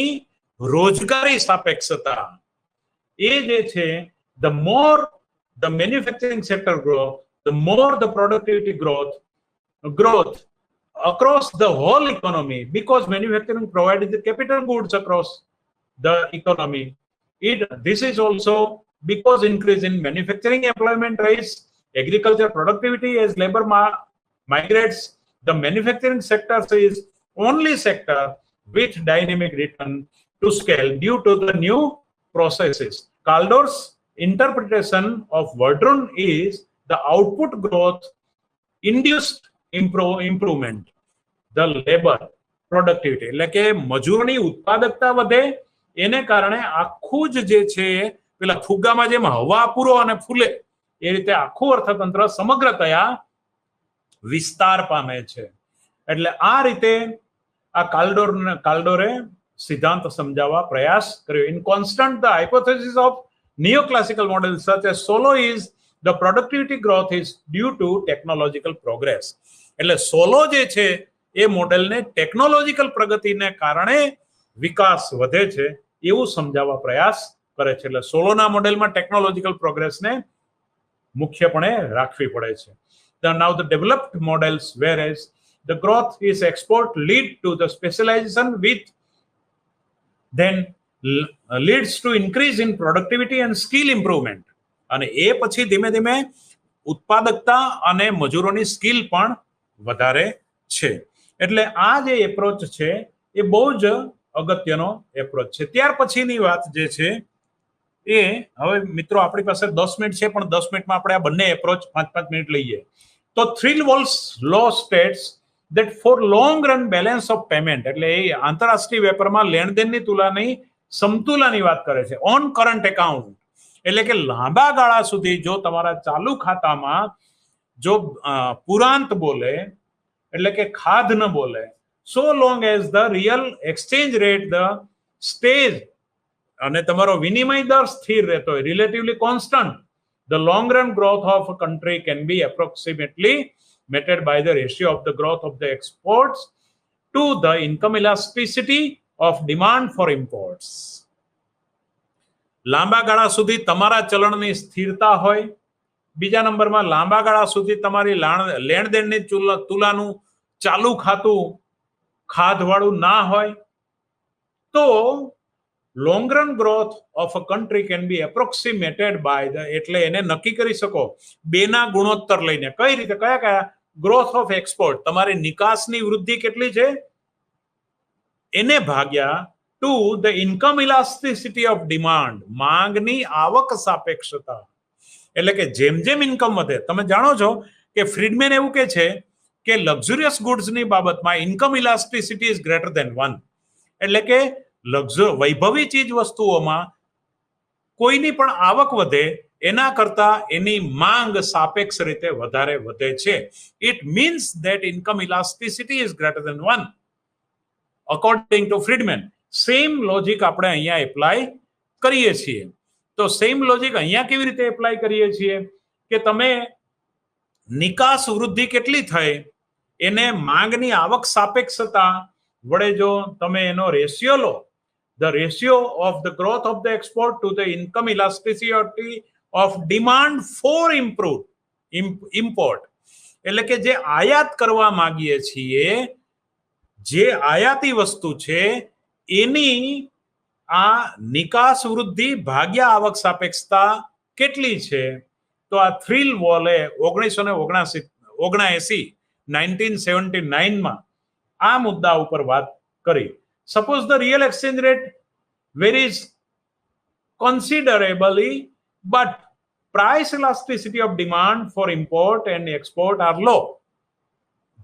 રોજગારી સાપેક્ષતા. એ જે છે the more the manufacturing sector grow, the more the productivity growth across the whole economy, because manufacturing provides the capital goods across the economy. This is also because increase in manufacturing employment rates, agriculture productivity as labor migrates. The manufacturing sector is only sector with dynamic return to scale due to the new processes. Kaldor's interpretation of Verdun is the output growth induced improvement the labor productivity, એટલે કે મજૂરની ઉત્પાદકતા વધે એને કારણે આખું જે છે પેલા ફુગ્ગામાં જેમ હવા પૂરો અને ફૂલે એ રીતે આખું અર્થતંત્ર સમગ્રતયા વિસ્તાર પામે છે. એટલે આ રીતે આ કાલ્ડોરે સિદ્ધાંત સમજાવવા પ્રયાસ કર્યો. In constant the hypothesis of neoclassical models such as Solo is the productivity growth is due to technological progress. એટલે સોલો જે છે એ મોડેલને ટેકનોલોજીકલ પ્રગતિને કારણે વિકાસ વધે છે એવું સમજાવવા પ્રયાસ કરે છે. એટલે સોલોના મોડેલમાં ટેકનોલોજીકલ પ્રોગ્રેસને મુખ્યપણે રાખવી પડે છે. Now the developed models whereas the growth is export lead to the specialization with then leads to increase in productivity and skill improvement, અને એ પછી ધીમે ધીમે ઉત્પાદકતા અને મજૂરોની સ્કિલ પણ વધારે છે. એટલે આ જે એપ્રોચ છે એ બહુ જ અગત્યનો એપ્રોચ છે. ત્યાર પછીની વાત જે છે એ હવે મિત્રો આપણી પાસે 10 મિનિટ છે, પણ 10 મિનિટમાં આપણે આ બંને એપ્રોચ 5-5 મિનિટ લઈએ. તો થ્રીલવોલ્સ લો states that for long run balance of payment, એટલે એ આંતરરાષ્ટ્રીય વેપારમાં લેણદેણની તુલનાની સમતુલાની વાત કરે છે. ઓન કરંટ એકાઉન્ટ, એટલે કે લાંબા ગાળા સુધી જો તમારા ચાલુ ખાતામાં જો પુરાંત બોલે એટલે કે ખાધ ન બોલે, so long as the real exchange rate the stays અને તમારો વિનિમય દર સ્થિર રહેતો હોય, relatively constant, the long run growth of a country can be approximately measured by the ratio of the growth of the exports to the income elasticity of demand for imports. લાંબા ગાળા સુધી તમારા ચલણની સ્થિરતા હોય, બીજા નંબરમાં લાંબા ગાળા સુધી તમારી લેણદેણની તુલાનું ચાલુ ખાતું ખાધવાળું ના હોય, તો long run growth of a country can be approximated by the, એટલે એને નક્કી કરી શકો બેના ગુણોત્તર લઈને. કઈ રીતે? કયા ગ્રોથ ઓફ એક્સપોર્ટ, તમારી નિકાસની વૃદ્ધિ કેટલી છે એને ભાગ્યા to the income elasticity of demand, માંગની આવક સાપેક્ષતા. એટલે કે જેમ જેમ ઇન્કમ વધે, તમે જાણો છો કે ફ્રીડમેન એવું કહે છે કે લક્ઝુરિયસ ગુડ્સની બાબતમાં income elasticity is greater than 1, એટલે કે વૈભવી ચીજ વસ્તુઓમાં કોઈની પણ આવક વધે એના કરતા એની માંગ સાપેક્ષ રીતે વધારે વધે છે. It means that income elasticity is greater than 1 according to Friedman. Same logic આપણે અહીંયા એપ્લાય કરીએ છીએ. તો સેમ લોજિક અહીંયા કેવી રીતે એપ્લાય કરીએ છીએ કે તમે નિકાસ વૃદ્ધિ કેટલી થઈ એને માંગની આવક સાપેક્ષતા વડે જો તમે એનો રેશિયો લો, the ratio of the growth of the export to the income elasticity of demand for import, એટલે કે જે આયાત કરવા માંગીએ છીએ, જે આયાતી વસ્તુ છે એની આ નિકાસ વૃદ્ધિ ભાગ્યા આવક સાપેક્ષતા કેટલી છે. તો આ થ્રીલવોલે 1979 માં આ મુદ્દા ઉપર વાત કરી. Suppose the real exchange rate varies considerably, but price elasticity of demand for import and export are low.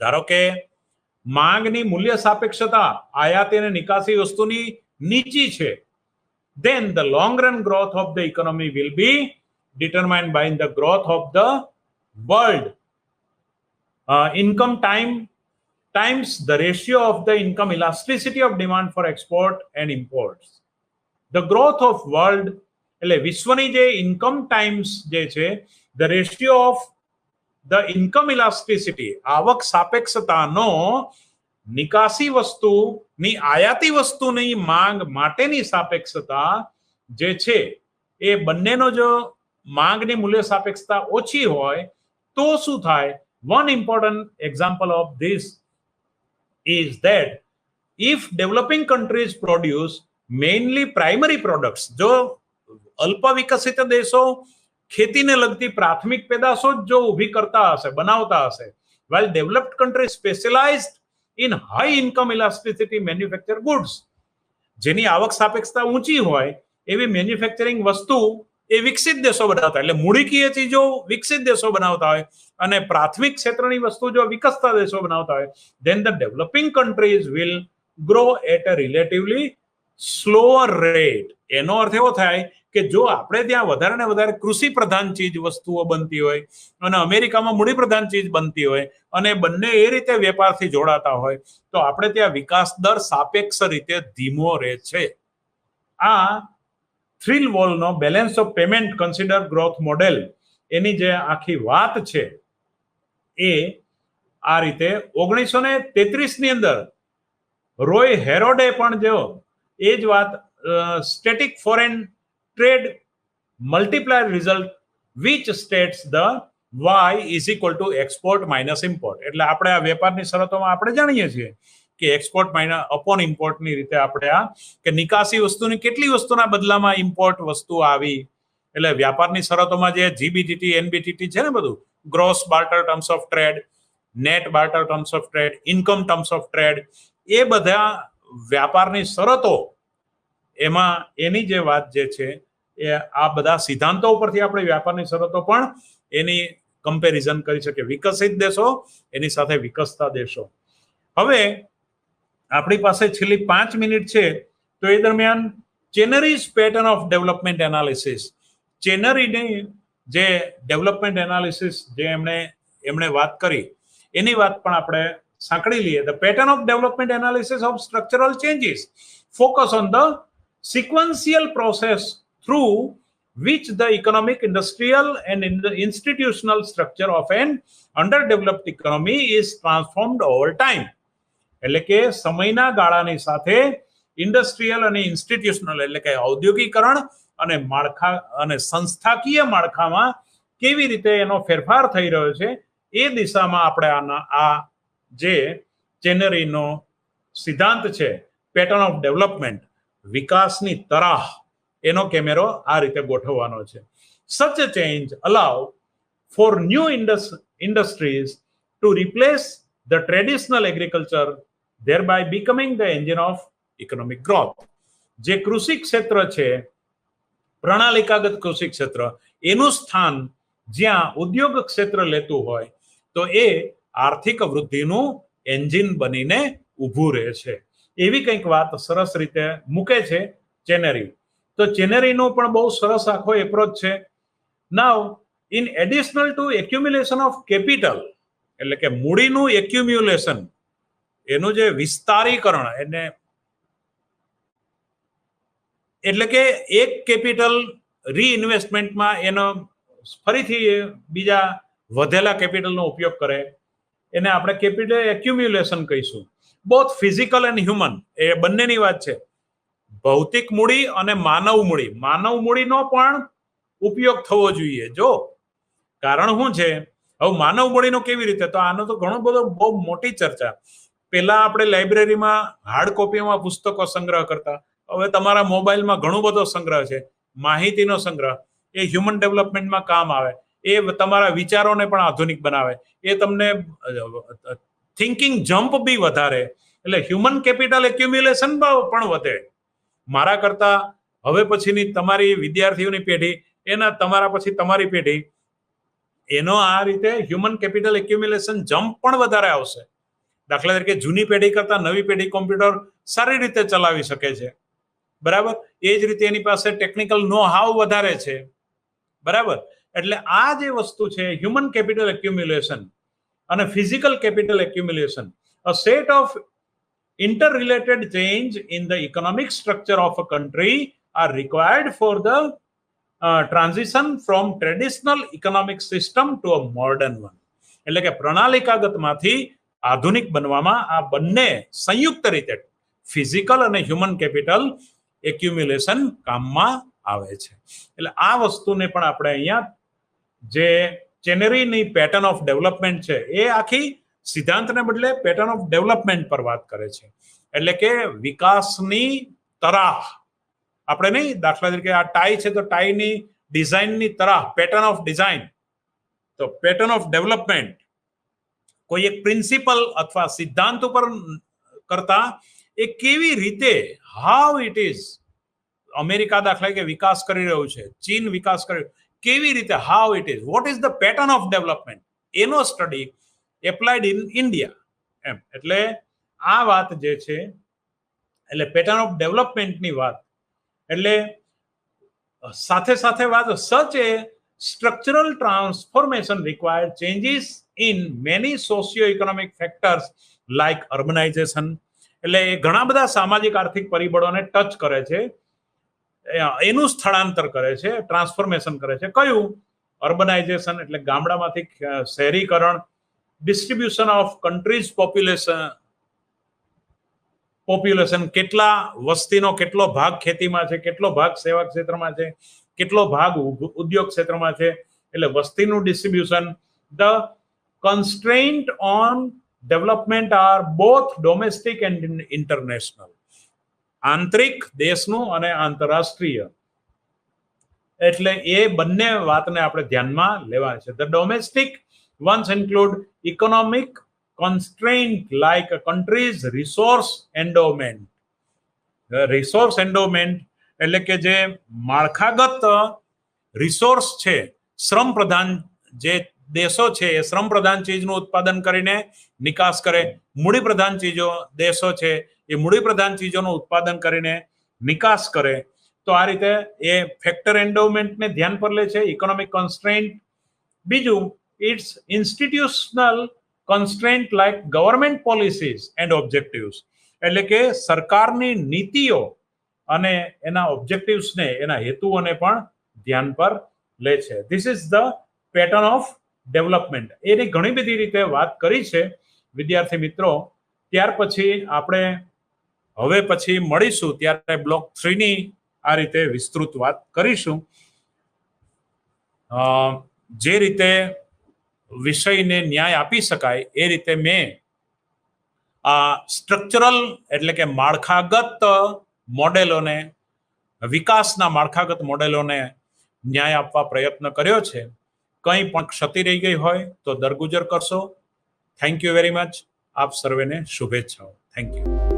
ધારો કે માંગની મૂલ્ય સાપેક્ષતા આયાતી અને નિકાસી વસ્તુની નીચી છે, then the long run growth of the economy will be determined by the growth of the world income times the ratio of the income elasticity of demand for export and imports. The growth of world એટલે વિશ્વની જે income times જે છે, the ratio of the income elasticity આવક સાપેક્ષતાનો નિકાસી વસ્તુની આયાતી વસ્તુની માંગ માટેની સાપેક્ષતા જે છે એ બંનેનો જો માંગની મૂલ્ય સાપેક્ષતા ઓછી હોય તો શું થાય? One important example of this is that if developing countries produce mainly primary products, જો અલ્પ વિકસિત દેશો ખેતીને લગતી પ્રાથમિક પેદાશો જો ઊભી કરતા હશે, બનાવતા હશે, while developed countries specialized in high income elasticity manufacture goods, જેની આવક સાપેક્ષતા ઊંચી હોય એવી મેન્યુફેક્ચરિંગ વસ્તુ એ વિકસિત દેશો બનાવતા, એટલે મૂડીકીય ચીજો વિકસિત દેશો બનાવતા હોય અને પ્રાથમિક ક્ષેત્રની વસ્તુ જો વિકસતા દેશો બનાવતા હોય, then the developing countries will grow at a relatively slower rate. એનો અર્થ એવો થાય કે જો આપણે ત્યાં વધારે ને વધારે કૃષિ પ્રધાન ચીજ વસ્તુઓ બનતી હોય અને અમેરિકામાં મૂડી પ્રધાન ચીજ બનતી હોય અને બંને એ રીતે વેપારથી જોડાતા હોય તો આપણે ત્યાં વિકાસ દર સાપેક્ષ રીતે ધીમો રહે છે. આ થ્રીલ વોલનો balance of payment consider growth model એની જે આખી વાત છે એ આ રીતે 1933 ની અંદર રોય હેરોડે પણ જો એ જ વાત static foreign trade multiplier result which states the y is equal to export minus import. એટલે આપણે આ વેપારની શરતોમાં આપણે જાણીએ છીએ કે એક્સપોર્ટ માઇનસ અપોન ઇમ્પોર્ટની રીતે આપણે આ કે નિકાસી વસ્તુની કેટલી વસ્તુના બદલામાં ઇમ્પોર્ટ વસ્તુ આવી, એટલે વ્યાપારની શરતોમાં જે જીબીટીટી એનબીટીટી છે ને બધું, gross barter terms of trade, net barter terms of trade, income terms of trade, એ બધા વ્યાપારની શરતો એમાં એની જે વાત જે છે એ આ બધા સિદ્ધાંતો ઉપરથી આપણે વ્યાપારની શરતો પણ એની કમ્પેરિઝન કરી શકીએ, વિકસિત દેશો એની સાથે વિકસતા દેશો. હવે આપણી પાસે છેલ્લી 5 મિનિટ છે તો એ દરમિયાન ચેનરીઝ પેટર્ન ઓફ ડેવલપમેન્ટ એનાલિસિસ, ચેનરીની જે ડેવલપમેન્ટ એનાલિસિસ જે એમણે વાત કરી એની વાત પણ આપણે સાંકળી લઈએ. The pattern of development analysis of structural changes focus on the sequential process through which the economic, industrial and institutional structure of an underdeveloped economy is transformed over time. એટલે કે સમયના ગાળાની સાથે ઇન્ડસ્ટ્રીયલ અને ઇન્સ્ટિટ્યુશનલ એટલે કે ઔદ્યોગિકરણ અને માળખા અને સંસ્થાકીય માળખામાં કેવી રીતે એનો ફેરફાર થઈ રહ્યો છે એ દિશામાં આપણે આ જે ચેનરીનો સિદ્ધાંત છે પેટર્ન ઓફ ડેવલપમેન્ટ વિકાસની તરાહ એનો કેમેરો આ રીતે ગોઠવવાનો છે. Such a change allow for new industries to replace the traditional agriculture, thereby becoming the engine of economic growth. જે કૃષિ ક્ષેત્ર છે પ્રણાલિકાગત કૃષિ ક્ષેત્ર એનું સ્થાન જ્યાં ઉદ્યોગ ક્ષેત્ર લેતું હોય તો એ આર્થિક વૃદ્ધિનું એન્જિન બનીને ઊભું રહે છે. એવી કંઈક વાત સરસ રીતે મૂકે છે ચેનરી. તો ચેનરીનો પણ બહુ સરસ આખો એપ્રોચ છે. Now in additional to accumulation of capital એટલે કે મૂડીનું એક્યુમ્યુલેશન એનું જે વિસ્તારીકરણ એટલે કે એક કેપિટલ રીઇન્વેસ્ટમેન્ટમાં એનો ફરીથી બીજા વધેલા કેપિટલનો ઉપયોગ કરે એને આપણે કેપિટલ એક્યુમ્યુલેશન કહીશું. બોથ ફિઝિકલ એન્ડ હ્યુમન એ બંનેની વાત છે. ભૌતિક મૂડી અને માનવ મૂડીનો પણ ઉપયોગ થવો જોઈએ. જો કારણ શું છે હવે માનવ મૂડીનો કેવી રીતે, તો આનો તો ઘણો બધો બહુ મોટી ચર્ચા. પહેલા આપણે લાઇબ્રેરીમાં હાર્ડ કોપીમાં પુસ્તકો સંગ્રહ કરતા, હવે તમારા મોબાઈલમાં ઘણો બધો સંગ્રહ છે. માહિતીનો સંગ્રહ એ હ્યુમન ડેવલપમેન્ટમાં કામ આવે, એ તમારા વિચારોને પણ આધુનિક બનાવે, એ તમને થિંકિંગ જમ્પ બી વધારે, એટલે હ્યુમન કેપિટલ એક્યુમ્યુલેશન પણ વધે. મારા કરતા હવે પછીની તમારી વિદ્યાર્થીઓની પેઢી, એના તમારા પછી તમારી પેઢી, એનો આ રીતે હ્યુમન કેપિટલ એક્યુમ્યુલેશન જમ્પ પણ વધારે આવશે. દાખલા તરીકે જૂની પેઢી કરતા નવી પેઢી કોમ્પ્યુટર સારી રીતે ચલાવી શકે છે, બરાબર. એ જ રીતે એની પાસે ટેકનિકલ નો હાવ વધારે છે, બરાબર. એટલે આ જે વસ્તુ છે હ્યુમન કેપિટલ એક્યુમ્યુલેશન અને physical capital accumulation, a set of interrelated change in the economic structure of a country are required for the transition from traditional economic system to a modern one. એટલે કે પ્રણાલિકાગતમાંથી આધુનિક બનવામાં આ બંને સંયુક્ત રીતે physical અને હ્યુમન કેપિટલ એક્યુમ્યુલેશન કામમાં આવે છે. એટલે આ વસ્તુને પણ આપણે અહીંયા જે ચેનેરીની પેટર્ન ઓફ ડેવલપમેન્ટ છે એ આખી સિદ્ધાંતને બદલે પેટર્ન ઓફ ડેવલપમેન્ટ પર વાત કરે છે. એટલે કે વિકાસની તરાહ આપણે નહીં, દાખલા તરીકે આ ટાઈ છે તો ટાઈની ડિઝાઇનની તરાહ, પેટર્ન ઓફ ડિઝાઇન. તો પેટર્ન ઓફ ડેવલપમેન્ટ કોઈ એક પ્રિન્સિપલ અથવા સિદ્ધાંત ઉપર કરતા એ કેવી રીતે, હાઉ ઇટ ઇઝ, અમેરિકા દાખલા કે વિકાસ કરી રહ્યું છે, ચીન વિકાસ કરી, કેવી રીતે, how it is, what is the pattern of development, એનો સ્ટડી એપ્લાઇડ ઇન ઇન્ડિયા એમ. એટલે આ વાત જે છે એટલે પેટર્ન ઓફ ડેવલપમેન્ટની વાત, એટલે સાથે સાથે વાત such a structural transformation required changes in many socio economic factors like urbanization. એટલે એ ઘણા બધા સામાજિક આર્થિક પરિબળોને ટચ કરે છે, એનું સ્થળાંતર કરે છે, ટ્રાન્સફોર્મેશન કરે છે. કયું? અર્બનાઇઝેશન એટલે ગામડામાંથી શહેરીકરણ, ડિસ્ટ્રીબ્યુશન ઓફ કન્ટ્રીઝ પોપ્યુલેશન, કેટલા વસ્તીનો કેટલો ભાગ ખેતીમાં છે, કેટલો ભાગ સેવા ક્ષેત્રમાં છે, કેટલો ભાગ ઉદ્યોગ ક્ષેત્રમાં છે, એટલે વસ્તીનું distribution. The constraint on development are both domestic and international. આંતરિક દેશનું અને આંતરરાષ્ટ્રીય, એટલે એ બંને વાતને આપણે ધ્યાનમાં લેવાની છે. The domestic ones include economic constraint like a country's resource endowment. resource endowment એટલે કે જે માળખાગત રિસોર્સ છે, શ્રમ પ્રધાન જે દેશો છે એ શ્રમ પ્રધાન ચીજનું ઉત્પાદન કરીને નિકાસ કરે, મૂડી પ્રધાન ચીજો દેશો છે એ મૂડી પ્રધાન ચીજોનું ઉત્પાદન કરીને નિકાસ કરે. તો આ રીતે એ ફેક્ટર એન્ડોવમેન્ટને ધ્યાન પર લે છે, ઇકોનોમિક કન્સ્ટ્રેન્ટ. બીજું, it's institutional constraint like government policies and objectives. એટલે કે સરકારની નીતિઓ અને એના ઓબ્જેક્ટિવ્સને, એના હેતુઓને પણ ધ્યાન પર લે છે. This is the pattern of development. એની ઘણી બધી રીતે વાત કરી છે વિદ્યાર્થી મિત્રો. ત્યાર પછી આપણે હવે પછી મળીશું ત્યારે બ્લોક 3 ની આ રીતે વિસ્તૃત વાત કરીશું. જે રીતે વિષયને ન્યાય આપી શકાય એ રીતે મેં આ સ્ટ્રક્ચરલ એટલે કે માળખાગત મોડેલોને, વિકાસના માળખાગત મોડેલોને ન્યાય આપવા પ્રયત્ન કર્યો છે. કંઈ પણ ક્ષતિ રહી ગઈ હોય તો દરગુજર કરશો. Thank you very much. આપ સર્વેને શુભેચ્છાઓ. Thank you.